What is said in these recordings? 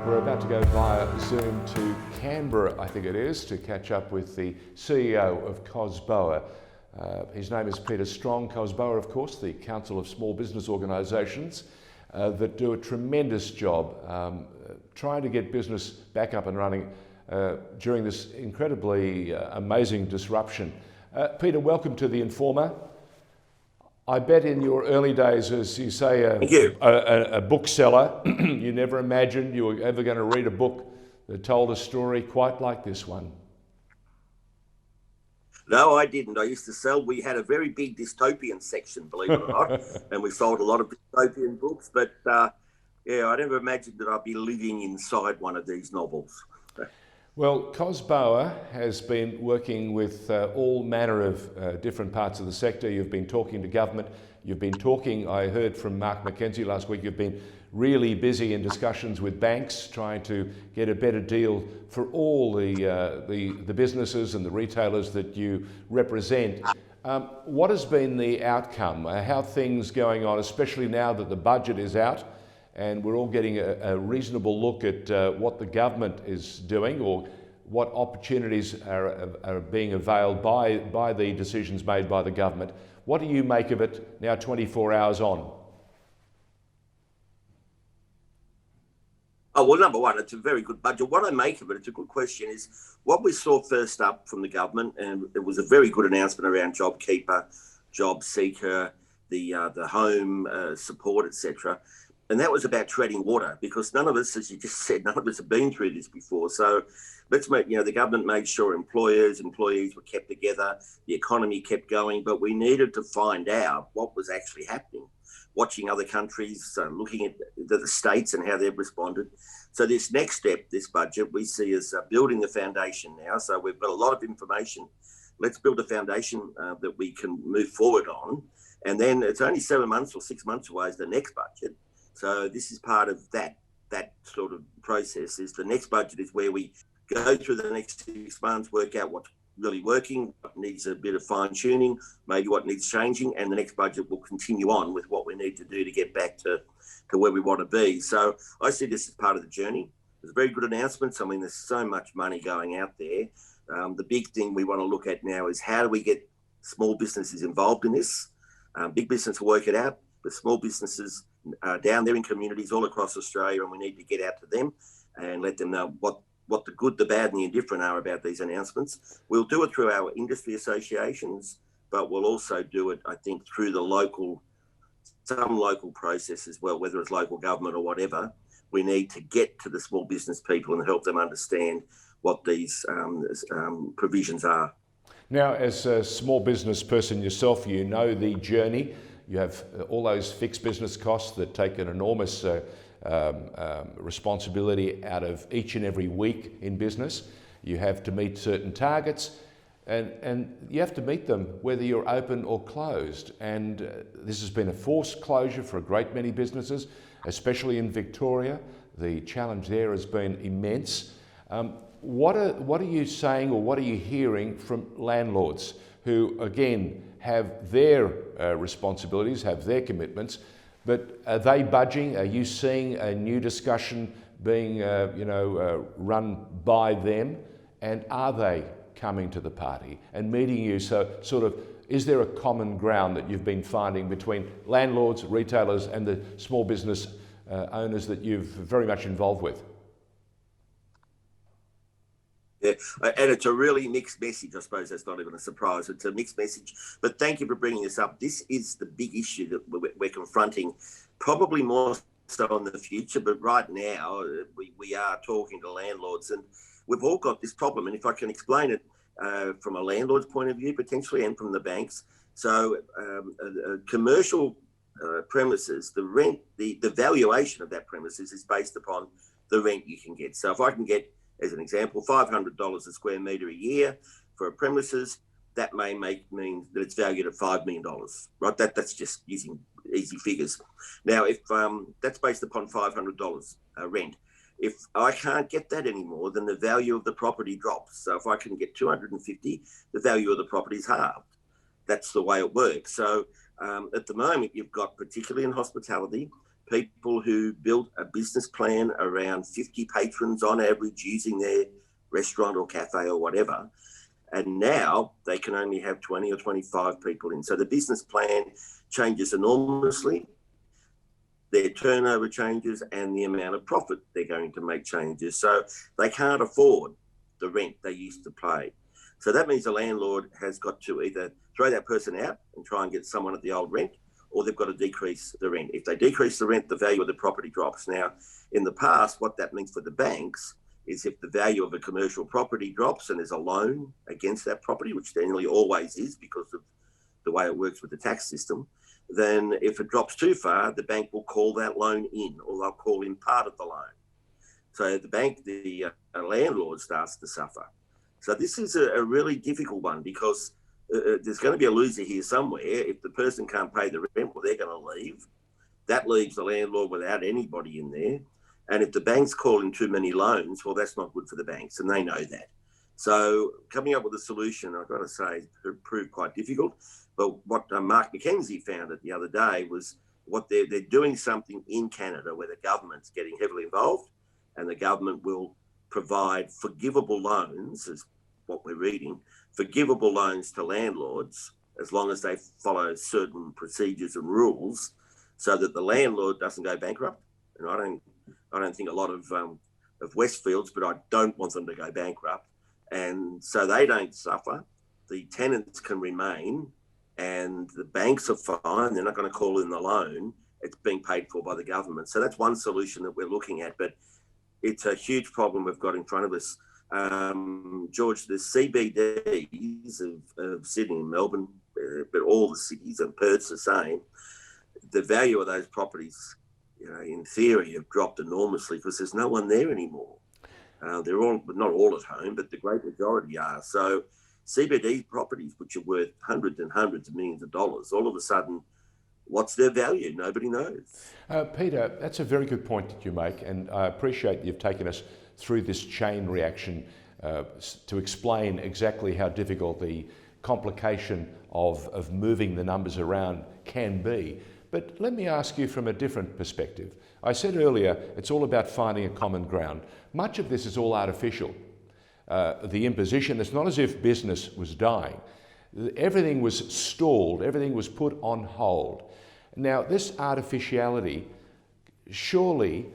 We're about to go via Zoom to Canberra, I think it is, to catch up with the CEO of COSBOA. His name is Peter Strong. COSBOA, of course, the Council of Small Business Organisations that do a tremendous job trying to get business back up and running during this incredibly amazing disruption. Peter, welcome to The Informer. I bet in your early days, as you say, a bookseller, you never imagined you were ever going to read a book that told a story quite like this one. No, I didn't. I used to sell. We had a very big dystopian section, believe it or not, and we sold a lot of dystopian books. But yeah, I never imagined that I'd be living inside one of these novels. Well, COSBOA has been working with all manner of different parts of the sector. You've been talking to government. You've been talking, I heard from Mark McKenzie last week, you've been really busy in discussions with banks, trying to get a better deal for all the businesses and the retailers that you represent. What has been the outcome? How are things going on, especially now that the budget is out? And we're all getting a reasonable look at what the government is doing or what opportunities are being availed by the decisions made by the government. What do you make of it now 24 hours on? Oh, well, number one, it's a very good budget. What I make of it, it's a good question, is what we saw first up from the government, and it was a very good announcement around JobKeeper, JobSeeker, the home support, etc. And that was about treading water, because none of us, as you just said, none of us have been through this before. So let's make, the government made sure employees were kept together, the economy kept going, but we needed to find out what was actually happening. Watching other countries, looking at the states and how they've responded. So this next step, this budget, we see as building the foundation now. So we've got a lot of information. Let's build a foundation that we can move forward on. And then it's only 7 months or 6 months away is the next budget. So this is part of that sort of process. Is the next budget is where we go through the next 6 months, work out what's really working, what needs a bit of fine tuning, maybe what needs changing, and the next budget will continue on with what we need to do to get back to where we want to be. So I see this as part of the journey. There's very good announcements. I mean, there's so much money going out there. The big thing we want to look at now is how do we get small businesses involved in this? Big business will work it out, but small businesses down there in communities all across Australia, and we need to get out to them and let them know what the good, the bad and the indifferent are about these announcements. We'll do it through our industry associations, but we'll also do it, I think, through some local process as well, whether it's local government or whatever. We need to get to the small business people and help them understand what these provisions are. Now, as a small business person yourself, you know the journey. You have all those fixed business costs that take an enormous responsibility out of each and every week in business. You have to meet certain targets, and you have to meet them whether you're open or closed. And this has been a forced closure for a great many businesses, especially in Victoria. The challenge there has been immense. What are you saying, or what are you hearing from landlords who, again, have their responsibilities, have their commitments, but are they budging? Are you seeing a new discussion being run by them? And are they coming to the party and meeting you? So sort of, is there a common ground that you've been finding between landlords, retailers and the small business owners that you've very much involved with? Yeah, and it's a really mixed message. I suppose that's not even a surprise. It's a mixed message. But thank you for bringing this up. This is the big issue that we're confronting, probably more so in the future. But right now, we are talking to landlords, and we've all got this problem. And if I can explain it from a landlord's point of view, potentially, and from the banks. So commercial premises, the rent, the valuation of that premises is based upon the rent you can get. So if I can get, as an example, $500 a square metre a year for a premises, that may mean that it's valued at $5 million, right? That's just using easy figures. Now, if that's based upon $500 rent, if I can't get that anymore, then the value of the property drops. So if I can get 250, the value of the property is halved. That's the way it works. So at the moment, you've got, particularly in hospitality, people who built a business plan around 50 patrons on average using their restaurant or cafe or whatever. And now they can only have 20 or 25 people in. So the business plan changes enormously. Their turnover changes and the amount of profit they're going to make changes. So they can't afford the rent they used to pay. So that means the landlord has got to either throw that person out and try and get someone at the old rent, or they've got to decrease the rent. If they decrease the rent, the value of the property drops. Now, in the past, what that means for the banks is if the value of a commercial property drops and there's a loan against that property, which there nearly always is because of the way it works with the tax system, then if it drops too far, the bank will call that loan in, or they'll call in part of the loan. So the bank, the landlord starts to suffer. So this is a really difficult one because there's going to be a loser here somewhere. If the person can't pay the rent, well, they're going to leave. That leaves the landlord without anybody in there. And if the bank's calling too many loans, well, that's not good for the banks, and they know that. So coming up with a solution, I've got to say, proved quite difficult. But what Mark McKenzie found it the other day was what they're doing something in Canada where the government's getting heavily involved, and the government will provide forgivable loans, is what we're reading, forgivable loans to landlords as long as they follow certain procedures and rules, so that the landlord doesn't go bankrupt. And I don't think a lot of Westfields, but I don't want them to go bankrupt. And so they don't suffer. The tenants can remain, and the banks are fine. They're not going to call in the loan. It's being paid for by the government. So that's one solution that we're looking at. But it's a huge problem we've got in front of us. George, the CBDs of Sydney and Melbourne, but all the cities, and Perth's the same, the value of those properties, in theory, have dropped enormously because there's no one there anymore. They're all, not all at home, but the great majority are. So CBD properties, which are worth hundreds and hundreds of millions of dollars, all of a sudden, what's their value? Nobody knows. Peter, that's a very good point that you make, and I appreciate you've taken us through this chain reaction to explain exactly how difficult the complication of moving the numbers around can be. But let me ask you from a different perspective. I said earlier, it's all about finding a common ground. Much of this is all artificial. The imposition, it's not as if business was dying. Everything was stalled, everything was put on hold. Now, this artificiality surely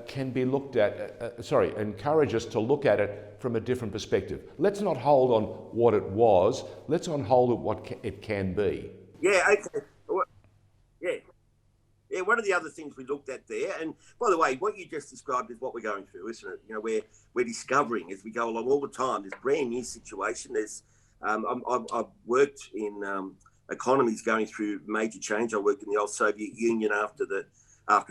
can be looked at, encourage us to look at it from a different perspective. Let's not hold on what it was, let's on hold at what it can be. Yeah, okay. Yeah, one of the other things we looked at there, and by the way, what you just described is what we're going through, isn't it? We're discovering as we go along all the time this brand new situation. There's, I've worked in economies going through major change. I worked in the old Soviet Union after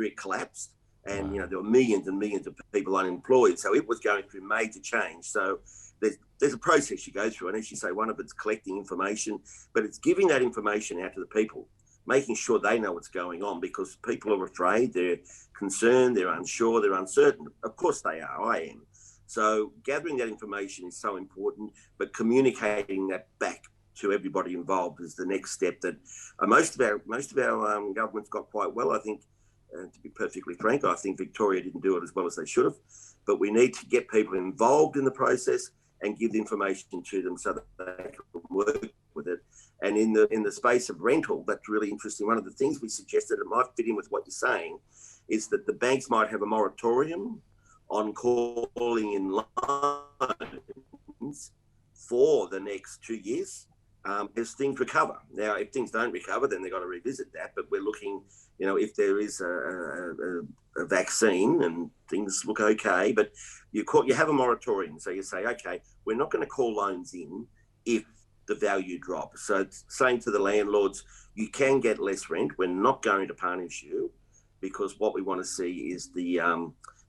it collapsed, and there were millions and millions of people unemployed. So it was going through major change. So there's a process you go through, and as you say, one of it's collecting information, but it's giving that information out to the people, making sure they know what's going on, because people are afraid, they're concerned, they're unsure, they're uncertain. Of course they are, I am. So gathering that information is so important, but communicating that back to everybody involved is the next step that most of our governments got quite well. I think, to be perfectly frank, I think Victoria didn't do it as well as they should have, but we need to get people involved in the process and give the information to them so that they can work with it. And in the space of rental, that's really interesting. One of the things we suggested, it might fit in with what you're saying, is that the banks might have a moratorium on calling in loans for the next 2 years as things recover. Now, if things don't recover, then they've got to revisit that. But we're looking, if there is a vaccine and things look okay, but you have a moratorium. So you say, okay, we're not going to call loans in if the value drops. So it's saying to the landlords, you can get less rent. We're not going to punish you, because what we want to see is the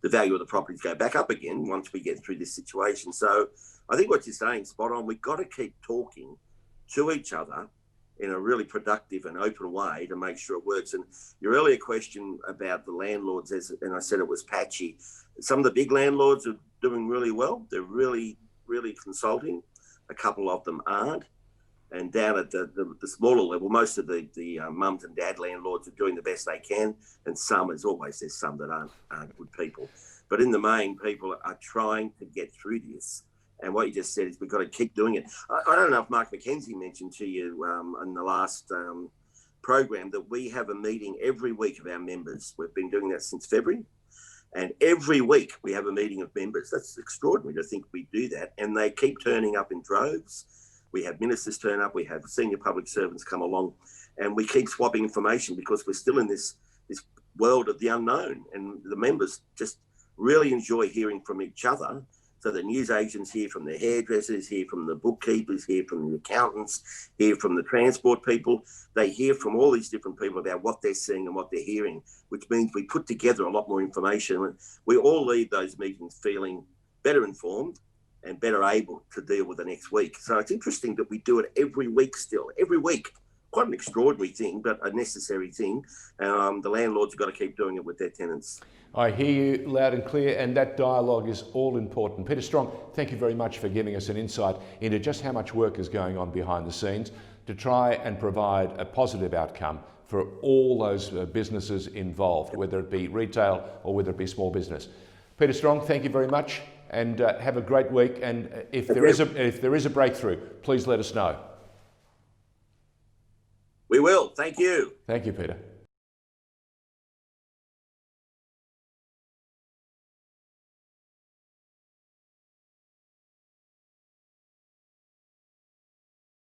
value of the properties go back up again once we get through this situation. So I think what you're saying, spot on. We've got to keep talking to each other in a really productive and open way to make sure it works. And your earlier question about the landlords, and I said it was patchy. Some of the big landlords are doing really well. They're really, really consulting. A couple of them aren't. And down at the smaller level, most of the mums and dad landlords are doing the best they can, and some, as always, there's some that aren't good people. But in the main, people are trying to get through this. And what you just said is we've got to keep doing it. I don't know if Mark McKenzie mentioned to you in the last program that we have a meeting every week of our members. We've been doing that since February. And every week we have a meeting of members. That's extraordinary to think we do that. And they keep turning up in droves. We have ministers turn up. We have senior public servants come along. And we keep swapping information because we're still in this world of the unknown. And the members just really enjoy hearing from each other. So the news agents hear from the hairdressers, hear from the bookkeepers, hear from the accountants, hear from the transport people. They hear from all these different people about what they're seeing and what they're hearing, which means we put together a lot more information. We all leave those meetings feeling better informed and better able to deal with the next week. So it's interesting that we do it every week still, every week. Quite an extraordinary thing, but a necessary thing. The landlords have got to keep doing it with their tenants. I hear you loud and clear, and that dialogue is all important. Peter Strong, thank you very much for giving us an insight into just how much work is going on behind the scenes to try and provide a positive outcome for all those businesses involved, whether it be retail or whether it be small business. Peter Strong, thank you very much, and have a great week. And if there is a breakthrough, please let us know. We will. Thank you. Thank you, Peter.